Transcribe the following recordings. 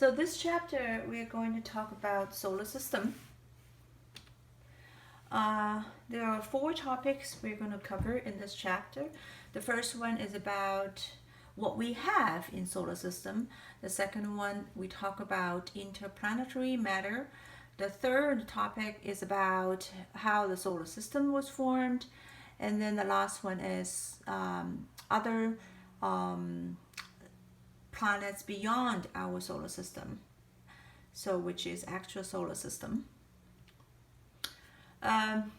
So this chapter we're going to talk about solar system. There are four topics we're going to cover in this chapter. The first one is about what we have in solar system. The second one we talk about interplanetary matter. The third topic is about how the solar system was formed, and then the last one is other planets beyond our solar system, so which is actual solar system. Um,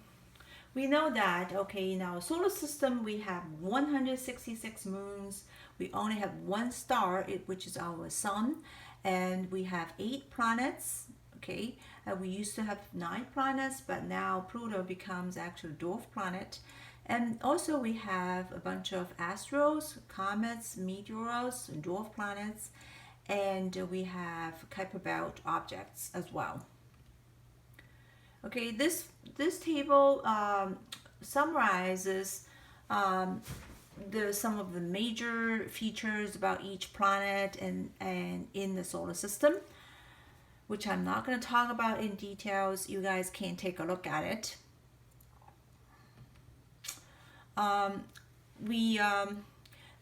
we know that, okay, in our solar system we have 166 moons. We only have one star, which is our sun, and we have 8 planets. Okay, we used to have 9 planets, but now Pluto becomes actually a dwarf planet. And also we have a bunch of asteroids, comets, meteors, dwarf planets, and we have Kuiper Belt objects as well. Okay, this table summarizes some of the major features about each planet and in the solar system, which I'm not going to talk about in details. You guys can take a look at it. We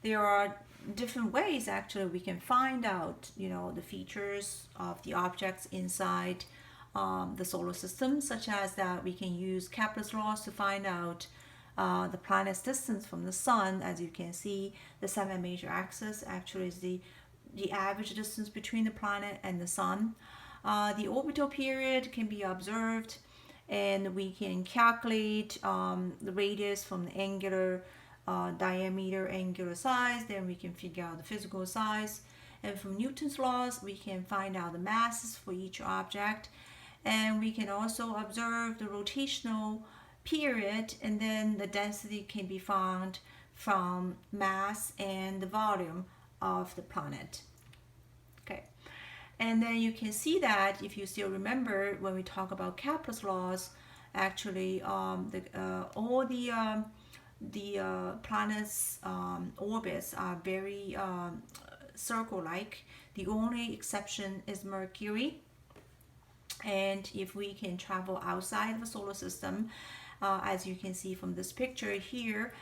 There are different ways actually we can find out, the features of the objects inside the solar system, such as that we can use Kepler's laws to find out the planet's distance from the sun. As you can see, the 7 major axis actually is the average distance between the planet and the sun. The orbital period can be observed, and we can calculate the radius from the angular diameter, angular size. Then we can figure out the physical size, and from Newton's laws we can find out the masses for each object, and we can also observe the rotational period, and then the density can be found from mass and the volume of the planet. Okay, and then you can see that, if you still remember, when we talk about Kepler's laws, actually all the planets' orbits are very circle-like. The only exception is Mercury. And if we can travel outside of the solar system, as you can see from this picture here,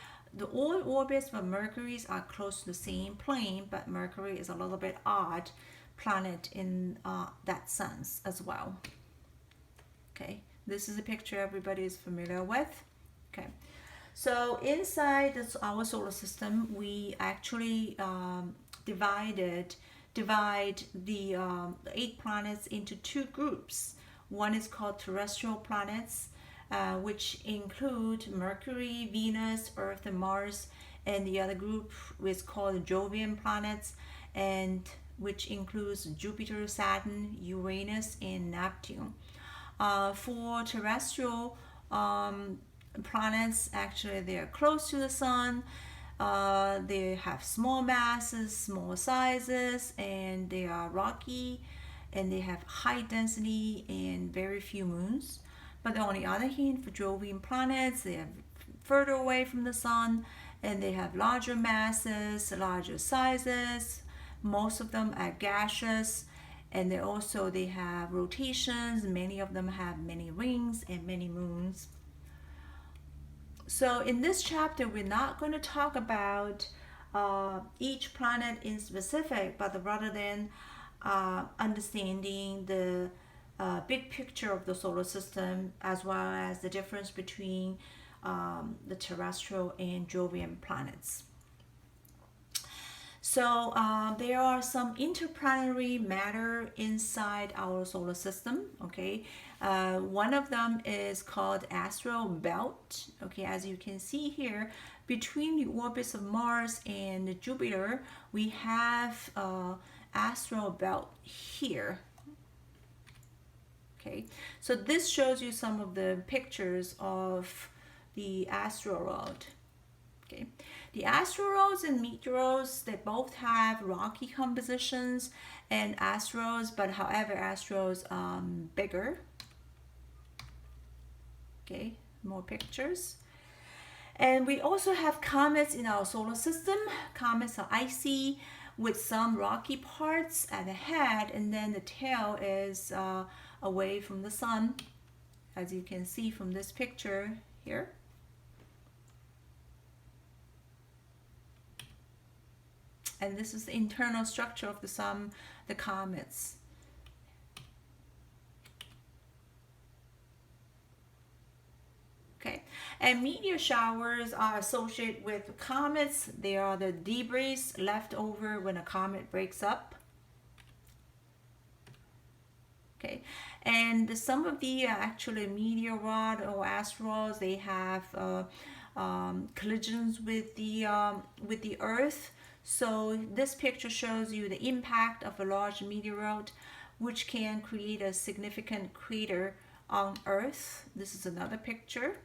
all orbits of Mercury are close to the same plane, but Mercury is a little bit odd planet in that sense as well. Okay, this is a picture everybody is familiar with. Okay, so inside our solar system, we actually divide the 8 planets into 2 groups. One is called terrestrial planets, which include Mercury, Venus, Earth, and Mars, and the other group is called Jovian planets, and which includes Jupiter, Saturn, Uranus, and Neptune. For terrestrial planets, actually they are close to the sun. They have small masses, small sizes, and they are rocky, and they have high density and very few moons. But on the other hand, for Jovian planets, they are further away from the sun, and they have larger masses, larger sizes. Most of them are gaseous, and they have rotations. Many of them have many rings and many moons. So in this chapter, we're not going to talk about each planet in specific, but rather than understanding the big picture of the solar system, as well as the difference between the terrestrial and Jovian planets. So there are some interplanetary matter inside our solar system. Okay, one of them is called asteroid belt. Okay, as you can see here, between the orbits of Mars and Jupiter, we have asteroid belt here. Okay, so this shows you some of the pictures of the asteroid. Okay, the asteroids and meteoroids, they both have rocky compositions, and asteroids, but however, asteroids bigger. Okay, more pictures. And we also have comets in our solar system. Comets are icy. with some rocky parts at the head, and then the tail is away from the sun, as you can see from this picture here. And this is the internal structure of the comets. Okay, and meteor showers are associated with comets. They are the debris left over when a comet breaks up. Okay, and some of the actually meteorite or asteroids, they have collisions with the Earth. So this picture shows you the impact of a large meteorite, which can create a significant crater on Earth. This is another picture.